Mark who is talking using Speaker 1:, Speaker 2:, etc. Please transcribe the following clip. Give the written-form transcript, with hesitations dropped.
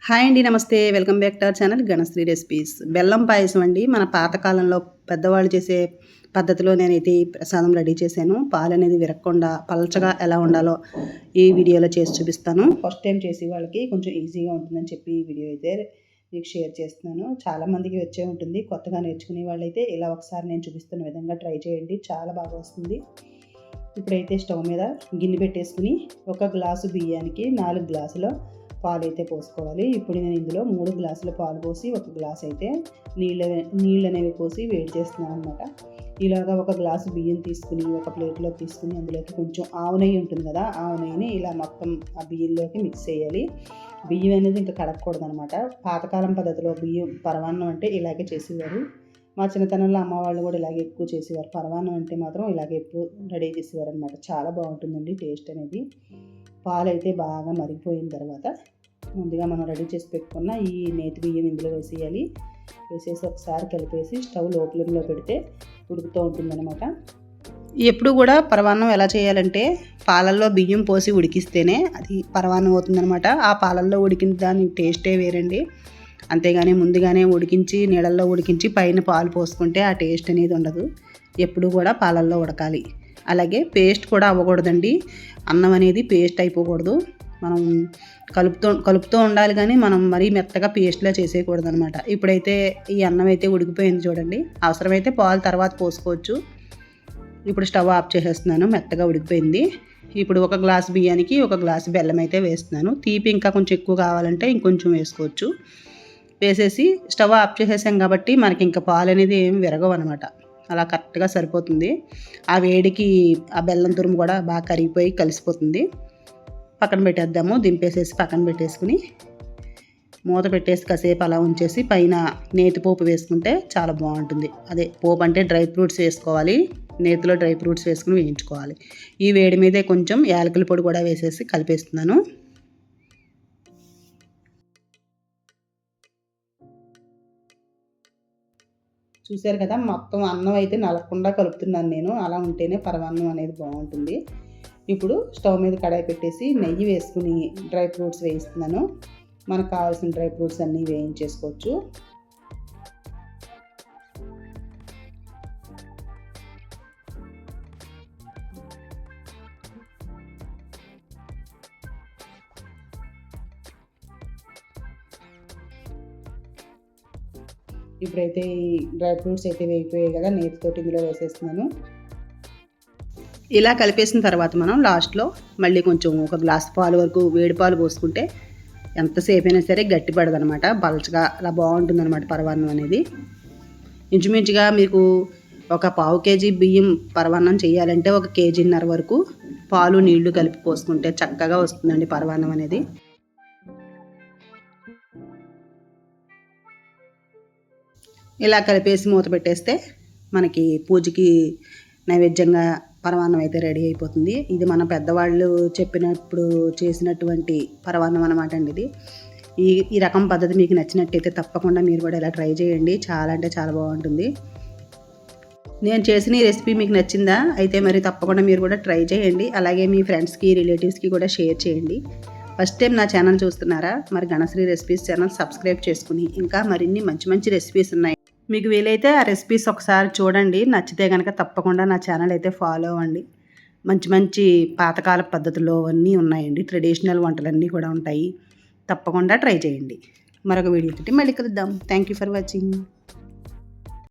Speaker 1: Hi అండి, నమస్తే. Welcome back to our channel Ganasri recipes. బెల్లం పాయసం అండి. మన పాతకాలంలో పెద్దవాళ్ళు చేసే పద్ధతిలో నేనైతే ఈ ప్రసాదం రెడీ చేశాను. పాలు అనేది విరగకుండా పలచగా ఎలా ఉండాలో ఈ వీడియోలో చేసి చూపిస్తాను. ఫస్ట్ టైం చేసే వాళ్ళకి కొంచెం ఈజీగా ఉంటుందని చెప్పి ఈ వీడియో అయితే మీకు షేర్ చేస్తున్నాను. చాలామందికి వచ్చే ఉంటుంది. కొత్తగా నేర్చుకునే వాళ్ళైతే ఇలా ఒకసారి నేను చూపిస్తున్న విధంగా ట్రై చేయండి, చాలా బాగా వస్తుంది. ఇప్పుడైతే స్టవ్ మీద గిన్నె పెట్టేసుకుని ఒక గ్లాసు బియ్యానికి 4 గ్లాసుల పాలు అయితే పోసుకోవాలి. ఇప్పుడు నేను ఇందులో 3 గ్లాసుల పాలు పోసి ఒక గ్లాస్ అయితే నీళ్ళు అనేవి పోసి వేడి చేస్తున్నాను అనమాట. ఇలాగా ఒక గ్లాసు బియ్యం తీసుకుని ఒక ప్లేట్లో తీసుకుని అందులోకి కొంచెం ఆవు నెయ్యి ఉంటుంది కదా, ఆవు నెయ్యిని ఇలా మొత్తం ఆ బియ్యంలోకి మిక్స్ చేయాలి. బియ్యం అనేది ఇంకా కడగకూడదు అనమాట. పాతకాలం పద్ధతిలో బియ్యం పరమాన్నం అంటే ఇలాగే చేసేవారు. మా చిన్నతనంలో అమ్మ వాళ్ళు కూడా ఇలాగే ఎక్కువ చేసేవారు. పరమాన్నం అంటే మాత్రం ఇలాగే ఎక్కువ రెడీ చేసేవారు అనమాట. చాలా బాగుంటుందండి టేస్ట్ అనేది. పాలు అయితే బాగా మరిగిపోయిన తర్వాత ముందుగా మనం రెడీ చేసి పెట్టుకున్న ఈ నేతి బియ్యం ఇందులో వేసేయాలి. వేసేసి ఒకసారి కలిపేసి స్టవ్ లో ఫ్లేమ్లో పెడితే ఉడుకుతూ ఉంటుందన్నమాట. ఎప్పుడు కూడా పరమాన్నం ఎలా చేయాలంటే పాలల్లో బియ్యం పోసి ఉడికిస్తేనే అది పరమాన్నం అవుతుందన్నమాట. ఆ పాలల్లో ఉడికిన దాని టేస్టే వేరండి. అంతేగాని ముందుగానే ఉడికించి నీళ్ళల్లో ఉడికించి పైన పాలు పోసుకుంటే ఆ టేస్ట్ అనేది ఉండదు. ఎప్పుడు కూడా పాలల్లో ఉడకాలి. అలాగే పేస్ట్ కూడా అవ్వకూడదండి. అన్నం అనేది పేస్ట్ అయిపోకూడదు. మనం కలుపుతూ ఉండాలి, కానీ మనం మరీ మెత్తగా పేస్ట్లా చేసేయకూడదు అనమాట. ఇప్పుడైతే ఈ అన్నం అయితే ఉడికిపోయింది చూడండి. అవసరమైతే పాలు తర్వాత పోసుకోవచ్చు. ఇప్పుడు స్టవ్ ఆఫ్ చేసేస్తున్నాను. మెత్తగా ఉడికిపోయింది. ఇప్పుడు ఒక గ్లాస్ బియ్యానికి ఒక గ్లాస్ బెల్లం అయితే వేస్తున్నాను. తీపి ఇంకా కొంచెం ఎక్కువ కావాలంటే ఇంకొంచెం వేసుకోవచ్చు. వేసేసి స్టవ్ ఆఫ్ చేసేసాం కాబట్టి మనకి ఇంకా పాలు అనేది ఏం విరగవు అనమాట. అలా కరెక్ట్గా సరిపోతుంది. ఆ వేడికి ఆ బెల్లం తురుము కూడా బాగా కరిగిపోయి కలిసిపోతుంది. పక్కన పెట్టేద్దాము. దింపేసేసి పక్కన పెట్టేసుకుని మూత పెట్టేసి కాసేపు అలా ఉంచేసి పైన నేతి పోపు వేసుకుంటే చాలా బాగుంటుంది. అదే పోపు అంటే డ్రై ఫ్రూట్స్ వేసుకోవాలి. నేతిలో డ్రై ఫ్రూట్స్ వేసుకుని వేయించుకోవాలి. ఈ వేడి మీదే కొంచెం యాలకుల పొడి కూడా వేసేసి కలిపేస్తున్నాను. చూశారు కదా, మొత్తం అన్నం అయితే నలగకుండా కలుపుతున్నాను నేను. అలా ఉంటేనే పరమాన్నం అనేది బాగుంటుంది. ఇప్పుడు స్టవ్ మీద కడాయి పెట్టేసి నెయ్యి వేసుకుని డ్రై ఫ్రూట్స్ వేయిస్తున్నాను. మనకు కావాల్సిన డ్రై ఫ్రూట్స్ అన్నీ వేయించేసుకోవచ్చు. ఇప్పుడైతే ఈ డ్రై ఫ్రూట్స్ అయితే వేగిపోయాయి కదా, నేతితోటి ఇందులో వేసేస్తున్నాను. ఇలా కలిపేసిన తర్వాత మనం లాస్ట్లో మళ్ళీ కొంచెం ఒక గ్లాస్ పాలు వరకు వేడి పాలు పోసుకుంటే ఎంతసేపు అయినా సరే గట్టి పడదనమాట. పలచగా అలా బాగుంటుందన్నమాట పరమాన్నం అనేది. ఇంచుమించుగా మీకు ఒక 1/2 కేజీ బియ్యం పరమాన్నం చేయాలంటే 1 కేజీన్నర వరకు పాలు నీళ్లు కలిపి పోసుకుంటే చక్కగా వస్తుందండి పరమాన్నం అనేది. ఇలా కలిపేసి మూత పెట్టేస్తే మనకి పూజకి నైవేద్యంగా పరమాన్నం అయితే రెడీ అయిపోతుంది. ఇది మన పెద్దవాళ్ళు చెప్పినప్పుడు చేసినటువంటి పరమాన్నం అనమాట అండి ఇది. ఈ రకం పద్ధతి మీకు నచ్చినట్టయితే తప్పకుండా మీరు కూడా ఇలా ట్రై చేయండి. చాలా అంటే చాలా బాగుంటుంది. నేను చేసిన ఈ రెసిపీ మీకు నచ్చిందా? అయితే మరి తప్పకుండా మీరు కూడా ట్రై చేయండి. అలాగే మీ ఫ్రెండ్స్కి రిలేటివ్స్కి కూడా షేర్ చేయండి. ఫస్ట్ టైం నా ఛానల్ చూస్తున్నారా? మరి గణశ్రీ రెసిపీస్ ఛానల్ సబ్స్క్రైబ్ చేసుకుని ఇంకా మరిన్ని మంచి మంచి రెసిపీస్ ఉన్నాయి. మీకు వీలైతే ఆ రెసిపీస్ ఒకసారి చూడండి. నచ్చితే కనుక తప్పకుండా నా ఛానల్ అయితే ఫాలో అవ్వండి. మంచి మంచి పాతకాల పద్ధతుల్లో అన్నీ ఉన్నాయండి. ట్రెడిషనల్ వంటలన్నీ కూడా ఉంటాయి. తప్పకుండా ట్రై చేయండి. మరొక వీడియోతో మళ్ళీ కలుద్దాం. Thank you for watching.